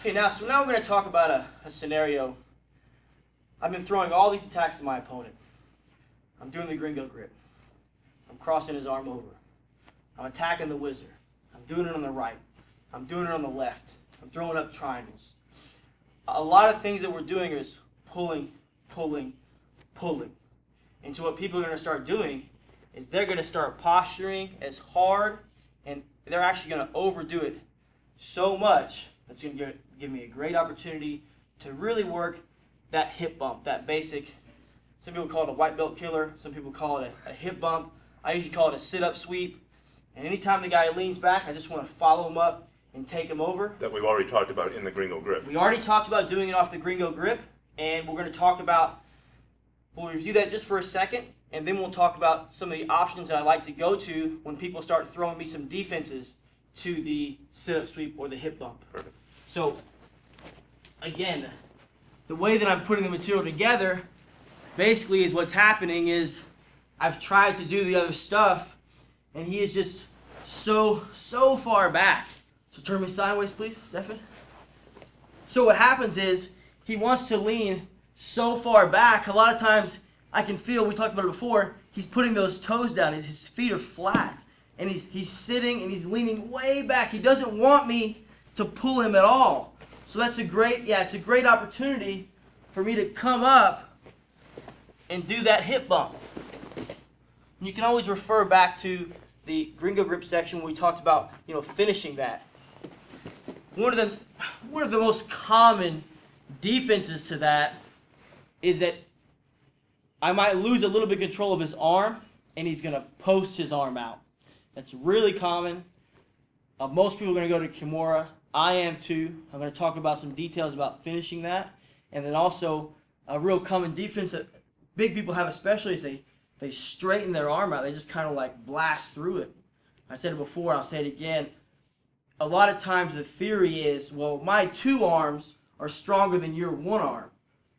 Okay, so now we're going to talk about a scenario. I've been throwing all these attacks at my opponent. I'm doing the gringo grip. I'm crossing his arm over. I'm attacking the whizzer. I'm doing it on the right. I'm doing it on the left. I'm throwing up triangles. A lot of things that we're doing is pulling, pulling, pulling. And so what people are going to start doing is they're going to start posturing as hard, and they're actually going to overdo it so much that's going to give me a great opportunity to really work that hip bump, that basic. Some people call it a white belt killer. Some people call it a hip bump. I usually call it a sit-up sweep. And anytime the guy leans back, I just want to follow him up and take him over. That we've already talked about in the gringo grip. We already talked about doing it off the gringo grip, and we're going to talk about, we'll review that just for a second, and then we'll talk about some of the options that I like to go to when people start throwing me some defenses to the sit-up sweep or the hip bump. Perfect. So, again, the way that I'm putting the material together basically is what's happening is I've tried to do the other stuff, and he is just so far back. So turn me sideways, please, Stephan. So what happens is he wants to lean so far back. A lot of times I can feel, we talked about it before, he's putting those toes down. His feet are flat. And he's sitting and he's leaning way back. He doesn't want me to pull him at all. So that's a great, it's a great opportunity for me to come up and do that hip bump. And you can always refer back to the gringo grip section where we talked about, finishing that. One of the most common defenses to that is that I might lose a little bit of control of his arm and he's going to post his arm out. That's really common. Most people are going to go to Kimura. I am too. I'm going to talk about some details about finishing that. And then also a real common defense that big people have especially is they straighten their arm out. They just kind of like blast through it. I said it before, I'll say it again. A lot of times the theory is, well, my two arms are stronger than your one arm.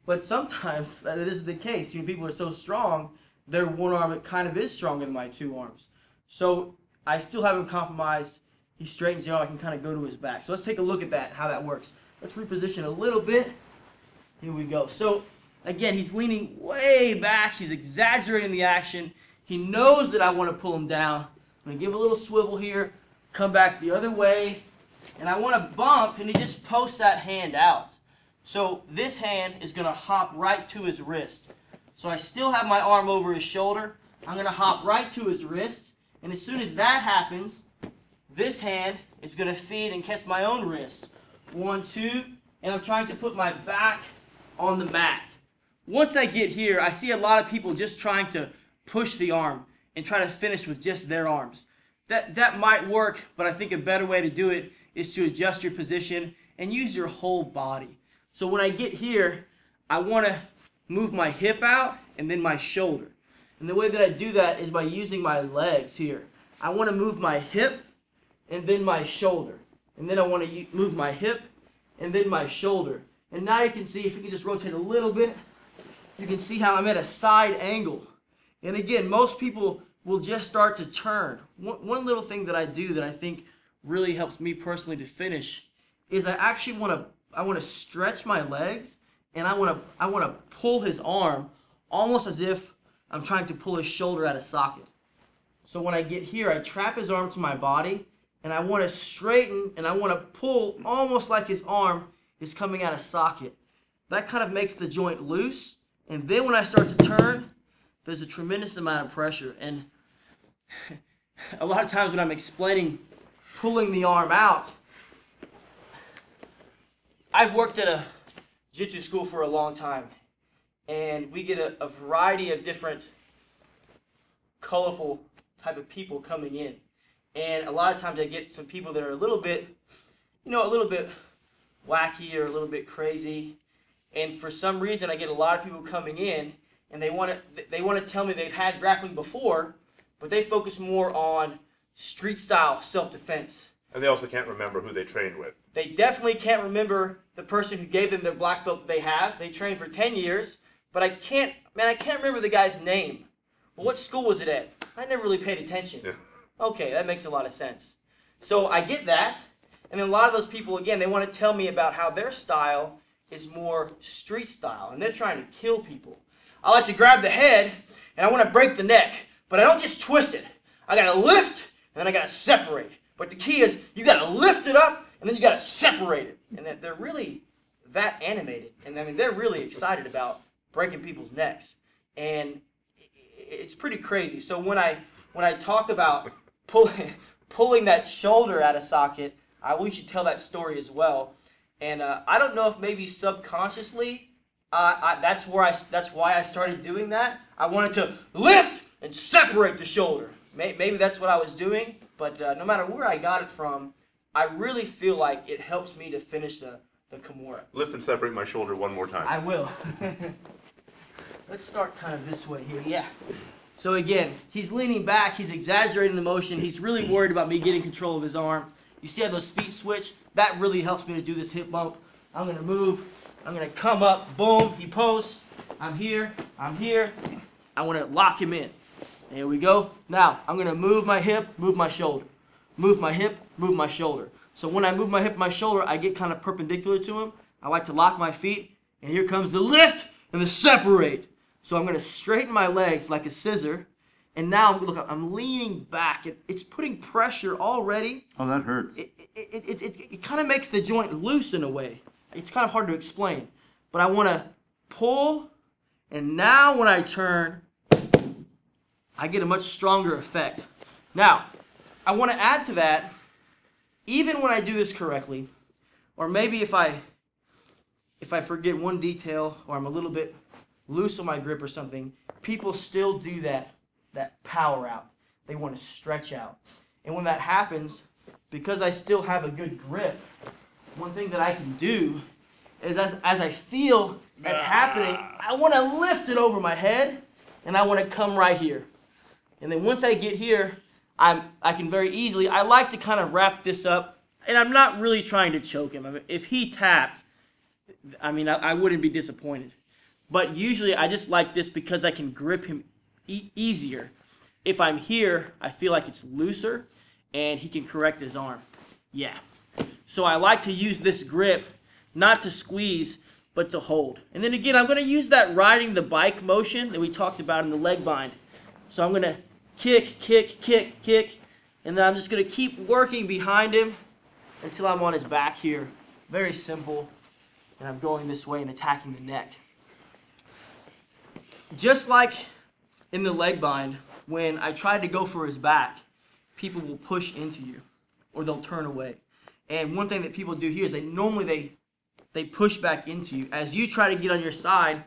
But sometimes that isn't the case. People are so strong, their one arm kind of is stronger than my two arms. So I still have him compromised. He straightens the arm. I can kind of go to his back. So let's take a look at that, how that works. Let's reposition a little bit. Here we go. So again, he's leaning way back. He's exaggerating the action. He knows that I want to pull him down. I'm going to give a little swivel here, come back the other way, and I want to bump, and he just posts that hand out. So this hand is going to hop right to his wrist. So I still have my arm over his shoulder. I'm going to hop right to his wrist. And as soon as that happens, this hand is going to feed and catch my own wrist. 1, 2, and I'm trying to put my back on the mat. Once I get here, I see a lot of people just trying to push the arm and try to finish with just their arms. That might work, but I think a better way to do it is to adjust your position and use your whole body. So when I get here, I want to move my hip out and then my shoulder. And the way that I do that is by using my legs here. I want to move my hip and then my shoulder. And then I want to move my hip and then my shoulder. And now you can see, if you can just rotate a little bit, you can see how I'm at a side angle. And again, most people will just start to turn. One little thing that I do that I think really helps me personally to finish is I actually want to stretch my legs, and I want to pull his arm almost as if I'm trying to pull his shoulder out of socket. So when I get here, I trap his arm to my body, and I want to straighten, and I want to pull almost like his arm is coming out of socket. That kind of makes the joint loose, and then when I start to turn, there's a tremendous amount of pressure. And a lot of times when I'm explaining pulling the arm out, I've worked at a Jiu-Jitsu school for a long time, and we get a variety of different colorful type of people coming in. And a lot of times I get some people that are a little bit wacky or a little bit crazy. And for some reason I get a lot of people coming in and they want to tell me they've had grappling before, but they focus more on street style self-defense. And they also can't remember who they trained with. They definitely can't remember the person who gave them their black belt that they have. They trained for 10 years, but I can't remember the guy's name. Well, what school was it at? I never really paid attention. Yeah. Okay, that makes a lot of sense. So I get that, And then a lot of those people, again, they want to tell me about how their style is more street style, and they're trying to kill people. I like to grab the head, and I want to break the neck, but I don't just twist it. I got to lift, and then I got to separate. But the key is you got to lift it up, and then you got to separate it. And that they're really that animated. And I mean, they're really excited about breaking people's necks. And it's pretty crazy. So when I talk about pulling that shoulder out of socket, we should tell that story as well. And I don't know if maybe subconsciously that's why I started doing that. I wanted to lift and separate the shoulder. Maybe that's what I was doing. But no matter where I got it from, I really feel like it helps me to finish the Kimura. Lift and separate my shoulder one more time. I will. Let's start kind of this way here. Yeah. So again, he's leaning back. He's exaggerating the motion. He's really worried about me getting control of his arm. You see how those feet switch? That really helps me to do this hip bump. I'm going to move. I'm going to come up. Boom. He posts. I'm here. I'm here. I want to lock him in. There we go. Now, I'm going to move my hip, move my shoulder. Move my hip, move my shoulder. So when I move my hip, my shoulder, I get kind of perpendicular to him. I like to lock my feet. And here comes the lift and the separate. So I'm going to straighten my legs like a scissor. And now, look, I'm leaning back. It's putting pressure already. Oh, that hurts. It kind of makes the joint loose in a way. It's kind of hard to explain. But I want to pull. And now when I turn, I get a much stronger effect. Now, I want to add to that, even when I do this correctly, or maybe if I forget one detail or I'm a little bit loose on my grip or something, people still do that power out. They want to stretch out. And when that happens, because I still have a good grip, one thing that I can do is as I feel that's happening, I want to lift it over my head and I want to come right here. And then once I get here, I can very easily, I like to kind of wrap this up, and I'm not really trying to choke him. I mean, if he tapped, I mean, I wouldn't be disappointed. But usually I just like this because I can grip him easier. If I'm here, I feel like it's looser, and he can correct his arm. Yeah. So I like to use this grip, not to squeeze, but to hold. And then again, I'm going to use that riding the bike motion that we talked about in the leg bind. So I'm going to kick, kick, kick, kick, and then I'm just going to keep working behind him until I'm on his back here. Very simple. And I'm going this way and attacking the neck. Just like in the leg bind, when I try to go for his back, people will push into you or they'll turn away. And one thing that people do here is they push back into you. As you try to get on your side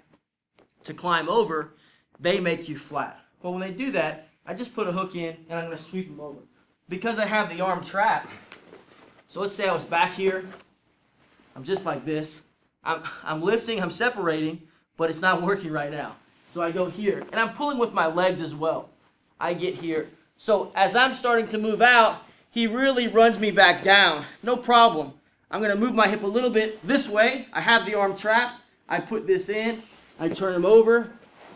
to climb over, they make you flat. Well, when they do that, I just put a hook in and I'm going to sweep them over. Because I have the arm trapped, so let's say I was back here, I'm just like this. I'm lifting, I'm separating, but it's not working right now. So I go here, and I'm pulling with my legs as well. I get here. So as I'm starting to move out, he really runs me back down. No problem. I'm going to move my hip a little bit this way. I have the arm trapped. I put this in. I turn him over.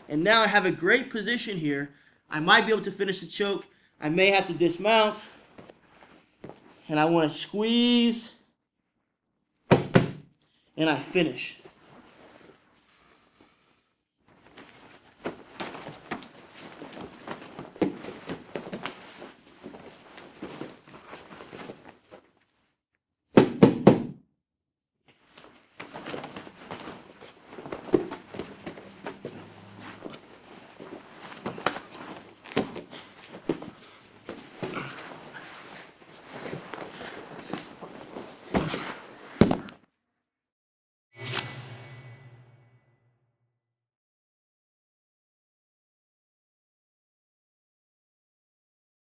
And now I have a great position here. I might be able to finish the choke. I may have to dismount. And I want to squeeze. And I finish.